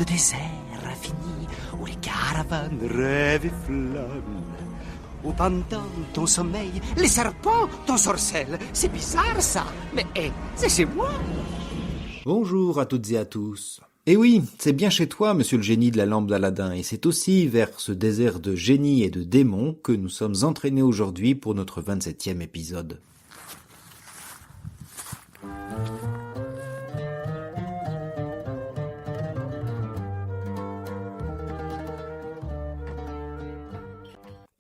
de désert infini où les caravanes rêvent et flânent. Au pantin, ton sommeil, les serpents t'ensorcellent. C'est bizarre ça, mais c'est chez moi. Bonjour à toutes et à tous. Eh oui, c'est bien chez toi, monsieur le génie de la lampe d'Aladin, et c'est aussi vers ce désert de génies et de démons que nous sommes entraînés aujourd'hui pour notre 27e épisode.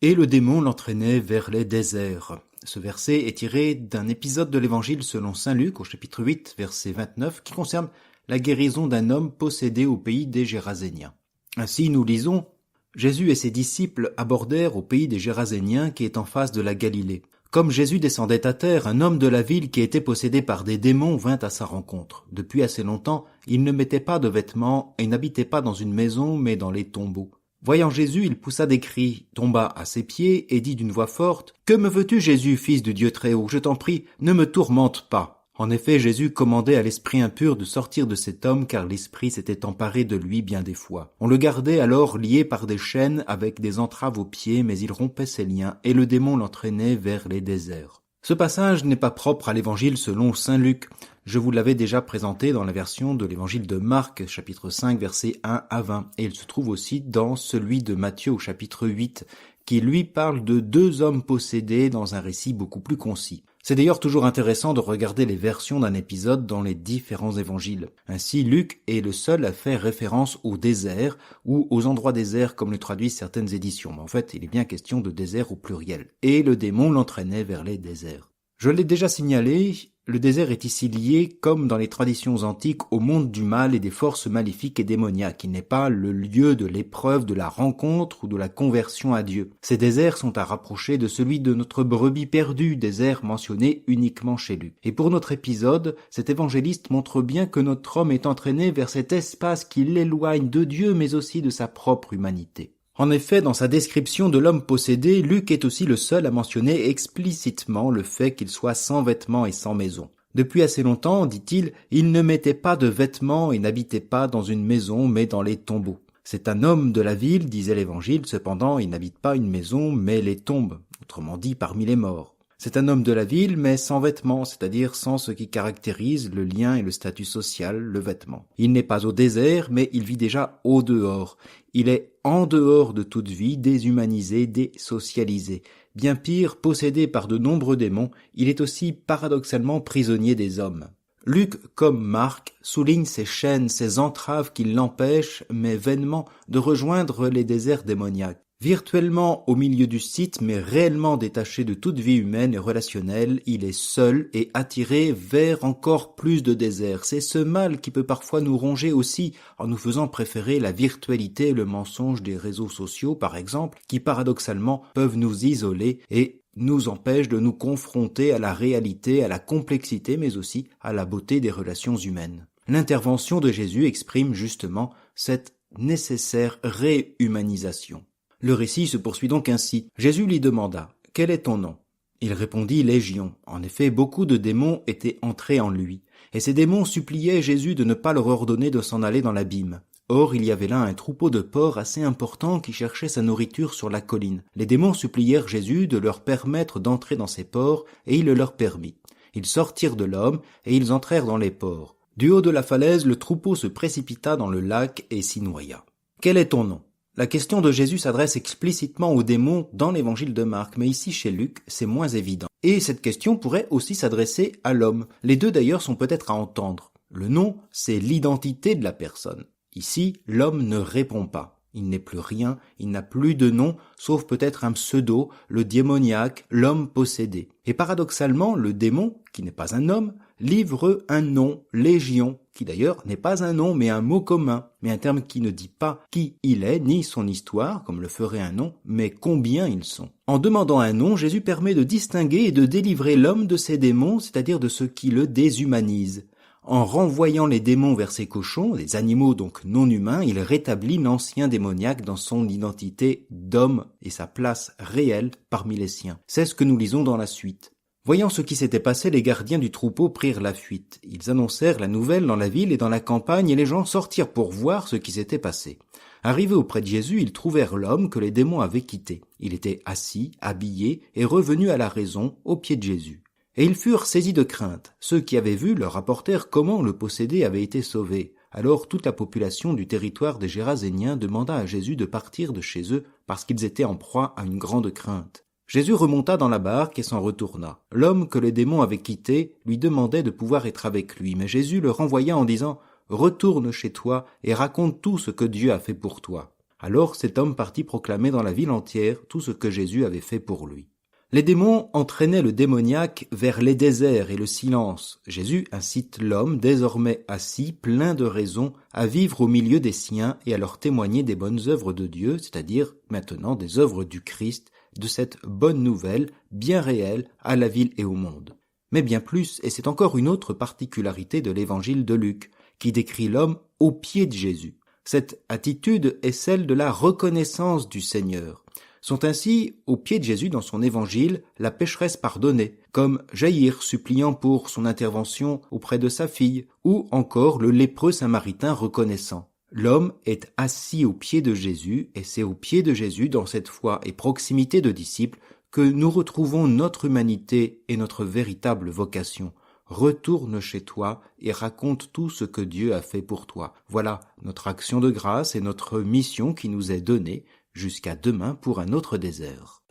Et le démon l'entraînait vers les déserts. Ce verset est tiré d'un épisode de l'Évangile selon saint Luc, au chapitre 8, verset 29, qui concerne la guérison d'un homme possédé au pays des Géraséniens. Ainsi, nous lisons « Jésus et ses disciples abordèrent au pays des Géraséniens qui est en face de la Galilée. Comme Jésus descendait à terre, un homme de la ville qui était possédé par des démons vint à sa rencontre. Depuis assez longtemps, il ne mettait pas de vêtements et n'habitait pas dans une maison, mais dans les tombeaux. Voyant Jésus, il poussa des cris, tomba à ses pieds et dit d'une voix forte « Que me veux-tu, Jésus, fils du Dieu très haut? Je t'en prie, ne me tourmente pas. » En effet, Jésus commandait à l'esprit impur de sortir de cet homme car l'esprit s'était emparé de lui bien des fois. On le gardait alors lié par des chaînes avec des entraves aux pieds, mais il rompait ses liens et le démon l'entraînait vers les déserts. Ce passage n'est pas propre à l'évangile selon saint Luc. Je vous l'avais déjà présenté dans la version de l'évangile de Marc, chapitre 5, versets 1 à 20, et il se trouve aussi dans celui de Matthieu au chapitre 8, qui lui parle de deux hommes possédés dans un récit beaucoup plus concis. C'est d'ailleurs toujours intéressant de regarder les versions d'un épisode dans les différents évangiles. Ainsi, Luc est le seul à faire référence au désert ou aux endroits déserts comme le traduisent certaines éditions. Mais en fait, il est bien question de désert au pluriel. Et le démon l'entraînait vers les déserts. Je l'ai déjà signalé, le désert est ici lié, comme dans les traditions antiques, au monde du mal et des forces maléfiques et démoniaques. Il n'est pas le lieu de l'épreuve, de la rencontre ou de la conversion à Dieu. Ces déserts sont à rapprocher de celui de notre brebis perdue, désert mentionné uniquement chez Luc. Et pour notre épisode, cet évangéliste montre bien que notre homme est entraîné vers cet espace qui l'éloigne de Dieu, mais aussi de sa propre humanité. En effet, dans sa description de l'homme possédé, Luc est aussi le seul à mentionner explicitement le fait qu'il soit sans vêtements et sans maison. Depuis assez longtemps, dit-il, il ne mettait pas de vêtements et n'habitait pas dans une maison, mais dans les tombeaux. C'est un homme de la ville, disait l'Évangile, cependant il n'habite pas une maison, mais les tombes, autrement dit parmi les morts. C'est un homme de la ville, mais sans vêtements, c'est-à-dire sans ce qui caractérise le lien et le statut social, le vêtement. Il n'est pas au désert, mais il vit déjà au dehors. Il est en dehors de toute vie, déshumanisé, désocialisé. Bien pire, possédé par de nombreux démons, il est aussi paradoxalement prisonnier des hommes. Luc, comme Marc, souligne ces chaînes, ces entraves qui l'empêchent, mais vainement, de rejoindre les déserts démoniaques. Virtuellement au milieu du site, mais réellement détaché de toute vie humaine et relationnelle, il est seul et attiré vers encore plus de désert. C'est ce mal qui peut parfois nous ronger aussi en nous faisant préférer la virtualité et le mensonge des réseaux sociaux, par exemple, qui paradoxalement peuvent nous isoler et nous empêchent de nous confronter à la réalité, à la complexité, mais aussi à la beauté des relations humaines. L'intervention de Jésus exprime justement cette nécessaire réhumanisation. Le récit se poursuit donc ainsi. Jésus lui demanda « Quel est ton nom ?» Il répondit « Légion ». En effet, beaucoup de démons étaient entrés en lui, et ces démons suppliaient Jésus de ne pas leur ordonner de s'en aller dans l'abîme. Or, il y avait là un troupeau de porcs assez important qui cherchait sa nourriture sur la colline. Les démons supplièrent Jésus de leur permettre d'entrer dans ces porcs, et il le leur permit. Ils sortirent de l'homme, et ils entrèrent dans les porcs. Du haut de la falaise, le troupeau se précipita dans le lac et s'y noya. « Quel est ton nom ?» La question de Jésus s'adresse explicitement aux démons dans l'évangile de Marc, mais ici chez Luc, c'est moins évident. Et cette question pourrait aussi s'adresser à l'homme. Les deux d'ailleurs sont peut-être à entendre. Le nom, c'est l'identité de la personne. Ici, l'homme ne répond pas. Il n'est plus rien, il n'a plus de nom, sauf peut-être un pseudo, le démoniaque, l'homme possédé. Et paradoxalement, le démon, qui n'est pas un homme, livre un nom, Légion, qui d'ailleurs n'est pas un nom mais un mot commun, mais un terme qui ne dit pas qui il est, ni son histoire, comme le ferait un nom, mais combien ils sont. En demandant un nom, Jésus permet de distinguer et de délivrer l'homme de ses démons, c'est-à-dire de ce qui le déshumanise. En renvoyant les démons vers ces cochons, des animaux donc non humains, il rétablit l'ancien démoniaque dans son identité d'homme et sa place réelle parmi les siens. C'est ce que nous lisons dans la suite. Voyant ce qui s'était passé, les gardiens du troupeau prirent la fuite. Ils annoncèrent la nouvelle dans la ville et dans la campagne, et les gens sortirent pour voir ce qui s'était passé. Arrivés auprès de Jésus, ils trouvèrent l'homme que les démons avaient quitté. Il était assis, habillé, et revenu à la raison, aux pieds de Jésus. Et ils furent saisis de crainte. Ceux qui avaient vu leur rapportèrent comment le possédé avait été sauvé. Alors toute la population du territoire des Géraséniens demanda à Jésus de partir de chez eux parce qu'ils étaient en proie à une grande crainte. Jésus remonta dans la barque et s'en retourna. L'homme que les démons avaient quitté lui demandait de pouvoir être avec lui, mais Jésus le renvoya en disant « Retourne chez toi et raconte tout ce que Dieu a fait pour toi. » Alors cet homme partit proclamer dans la ville entière tout ce que Jésus avait fait pour lui. Les démons entraînaient le démoniaque vers les déserts et le silence. Jésus incite l'homme, désormais assis, plein de raison, à vivre au milieu des siens et à leur témoigner des bonnes œuvres de Dieu, c'est-à-dire maintenant des œuvres du Christ, de cette bonne nouvelle, bien réelle, à la ville et au monde. Mais bien plus, et c'est encore une autre particularité de l'évangile de Luc, qui décrit l'homme au pied de Jésus. Cette attitude est celle de la reconnaissance du Seigneur. Sont ainsi au pied de Jésus dans son évangile la pécheresse pardonnée, comme Jaïr suppliant pour son intervention auprès de sa fille, ou encore le lépreux samaritain reconnaissant. L'homme est assis au pied de Jésus, et c'est au pied de Jésus, dans cette foi et proximité de disciples, que nous retrouvons notre humanité et notre véritable vocation. Retourne chez toi et raconte tout ce que Dieu a fait pour toi. Voilà notre action de grâce et notre mission qui nous est donnée. Jusqu'à demain pour un autre désert.